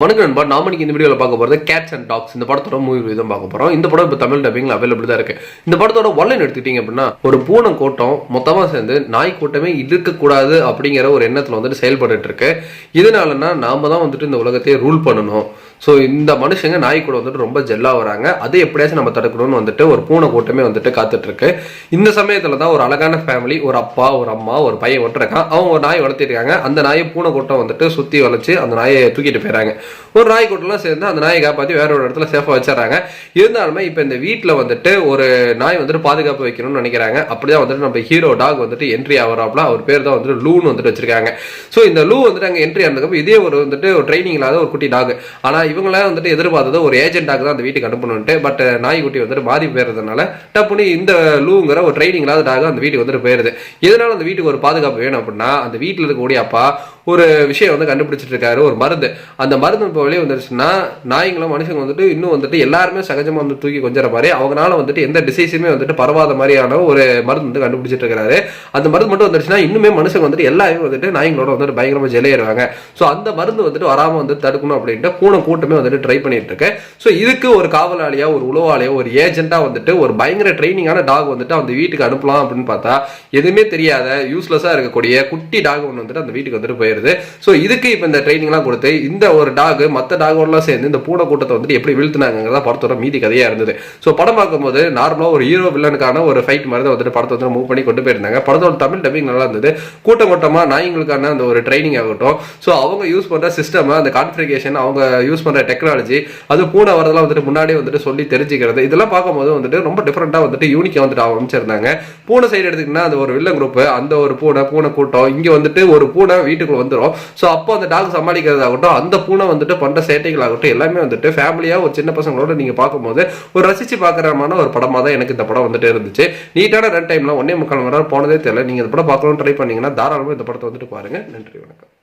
வணக்கம் நண்பா. நாம இந்த வீடியோவில் பார்க்க போகிறது கேட்ஸ் அண்ட் டாக்ஸ். இந்த படத்தோட மூவி ரிவ்யூ தான் பார்க்க போகிறோம். இந்த படம் இப்போ தமிழ் டப்பிங்கில் அவைலபிள் தான் இருக்குது. இந்த படத்தோட ஒன்லைன் எடுத்துக்கிட்டீங்க அப்படின்னா, ஒரு பூனை கூட்டம் மொத்தமாக சேர்ந்து நாய் கூட்டமே இருக்கக்கூடாது அப்படிங்கிற ஒரு எண்ணத்தில் வந்துட்டு செயல்பட்டு இருக்கு. இதனாலன்னா நாம தான் வந்துட்டு இந்த உலகத்தையே ரூல் பண்ணணும். ஸோ இந்த மனுஷங்க நாய் கூட வந்துட்டு ரொம்ப ஜெல்லாக வராங்க. அதை எப்படியாச்சும் நம்ம தடுக்கணும்னு வந்துட்டு ஒரு பூனை கூட்டமே வந்துட்டு காத்துட்டு இருக்கு. இந்த சமயத்தில் தான் ஒரு அழகான ஃபேமிலி, ஒரு அப்பா, ஒரு அம்மா, ஒரு பையன் வந்துட்டு இருக்கான். அவங்க ஒரு நாய் வளர்த்திருக்காங்க. அந்த நாயை பூனை கூட்டம் வந்துட்டு சுற்றி வளைச்சு அந்த நாயை தூக்கிட்டு போயிடறாங்க. ஒரு நாய் கூட்டம்லாம் சேர்ந்து அந்த நாயை காப்பாற்றி வேற ஒரு இடத்துல சேஃபாக வச்சிடறாங்க. இருந்தாலுமே இப்போ இந்த வீட்டில் வந்துட்டு ஒரு நாய் வந்துட்டு பாதுகாப்பு வைக்கணும்னு நினைக்கிறாங்க. அப்படிதான் வந்துட்டு நம்ம ஹீரோ டாக் வந்துட்டு என்ட்ரி ஆகிறாப்ல. அவர் பேர் தான் வந்துட்டு லூன்னு வந்துட்டு வச்சிருக்காங்க. ஸோ இந்த லூ வந்துட்டு அங்கே என்ட்ரி ஆனதுக்கு இதே ஒரு வந்துட்டு ஒரு ட்ரைனிங் இல்லாத ஒரு குட்டி டாக். ஆனால் இவங்கள வந்துட்டு எதிர்பார்த்தது ஒரு ஏஜென்டாக தான் அந்த வீட்டுக்கு அனுப்பணும்ட்டு. பட் நாய்க்குட்டி வந்துட்டு மாறி போயிருந்ததுனால டப்புனி இந்த லூங்கிற ஒரு ட்ரைனிங் இல்லாத டாக் அந்த வீட்டுக்கு வந்துட்டு போயிருது. எதனால அந்த வீட்டுக்கு ஒரு பாதுகாப்பு வேணும் அப்படின்னா, அந்த வீட்டில் இருக்கக்கூடிய அப்பா ஒரு விஷயம் வந்து கண்டுபிடிச்சிட்டு இருக்காரு, ஒரு மருந்து. அந்த மருந்து இப்போ வெளியே வந்துருச்சுன்னா நாய்களும் மனுஷங்க வந்துட்டு இன்னும் வந்துட்டு எல்லாருமே சகஜமா வந்து தூக்கி கொஞ்சற மாதிரி அவங்களால வந்துட்டு எந்த டிசைஸுமே வந்துட்டு பரவாத மாதிரியான ஒரு மருந்து வந்து கண்டுபிடிச்சிட்டு இருக்காரு. அந்த மருந்து மட்டும் வந்துருச்சுன்னா இன்னுமே மனுஷங்க வந்துட்டு எல்லாருமே வந்துட்டு நாய்களோட வந்துட்டு பயங்கரமா ஜெயிலிடுவாங்க. ஸோ அந்த மருந்து வந்துட்டு வராம வந்து தடுக்கணும் அப்படின்ட்டு பூனை கூட்டமே வந்துட்டு ட்ரை பண்ணிட்டு இருக்கு. ஸோ இதுக்கு ஒரு காவலாளியா, ஒரு உளவாளியா, ஒரு ஏஜென்ட்டா வந்துட்டு ஒரு பயங்கர ட்ரைனிங்கான டாக் வந்துட்டு அந்த வீட்டுக்கு அனுப்பலாம் அப்படின்னு பார்த்தா எதுவுமே தெரியாத யூஸ்லெஸ்ஸா இருக்கக்கூடிய குட்டி டாக் ஒன்று வந்துட்டு அந்த வீட்டுக்கு வந்துட்டு போயிருது. ஸோ இதுக்கு இப்போ இந்த ட்ரைனிங்லாம் கொடுத்து இந்த ஒரு டாக் மற்ற டாகோடலாம் சேர்ந்து இந்த பூனை கூட்டத்தை வந்துட்டு எப்படி வீழ்த்தினாங்கிறதா படத்தோட மீதி கதையா இருந்தது. ஸோ படம் பார்க்கும்போது நார்மலாக ஒரு ஹீரோ வில்லனுக்கான ஒரு ஃபைட் மாதிரி தான் வந்துட்டு படத்தை வந்து மூவ் பண்ணி கொண்டு போயிருந்தாங்க. படத்தோட தமிழ் டப்பிங் நல்லா இருந்தது. கூட்டமா நாய்களுக்கான அந்த ஒரு ட்ரைனிங் ஆகட்டும், ஸோ அவங்க யூஸ் பண்ற சிஸ்டம், அந்த கான்ஃபிகரேஷன், அவங்க யூஸ் பண்ற டெக்னாலஜி, அது பூனை வரதெல்லாம் வந்துட்டு முன்னாடியே வந்துட்டு சொல்லி தெரிஞ்சுக்கிறது, இதெல்லாம் பார்க்கும்போது வந்துட்டு ரொம்ப டிஃப்ரெண்டா வந்துட்டு யூனிக்கா வந்துட்டு அமைச்சிருந்தாங்க. பூனை சைடு எடுத்துக்கிட்டா அந்த ஒரு வில்லன் குரூப், அந்த ஒரு பூனை கூட்டம், இங்க வந்துட்டு ஒரு பூனை வீட்டுக்குள்ள வந்துடும். ஸோ அப்போ அந்த டாக் சமாளிக்கிறதாகட்டும், அந்த பூனை வந்துட்டு பண்ற சேட்டைகள் ஆகட்டும், எல்லாமே வந்துட்டு ஃபேமிலியா ஒரு சின்ன பசங்களோட நீங்க பார்க்கும்போது ஒரு ரசிச்சு பார்க்கறமான ஒரு படமா தான் எனக்கு இந்த படம் வந்துட்டு இருந்துச்சு. நீட்டான ரன் டைம்ல 1.25 மணி நேரம் போனதே தெரியல. நீங்க இந்த படம் பார்க்கணும்னு ட்ரை பண்ணீங்கன்னா தாராளமாக இந்த படத்தை வந்துட்டு பாருங்க. நன்றி, வணக்கம்.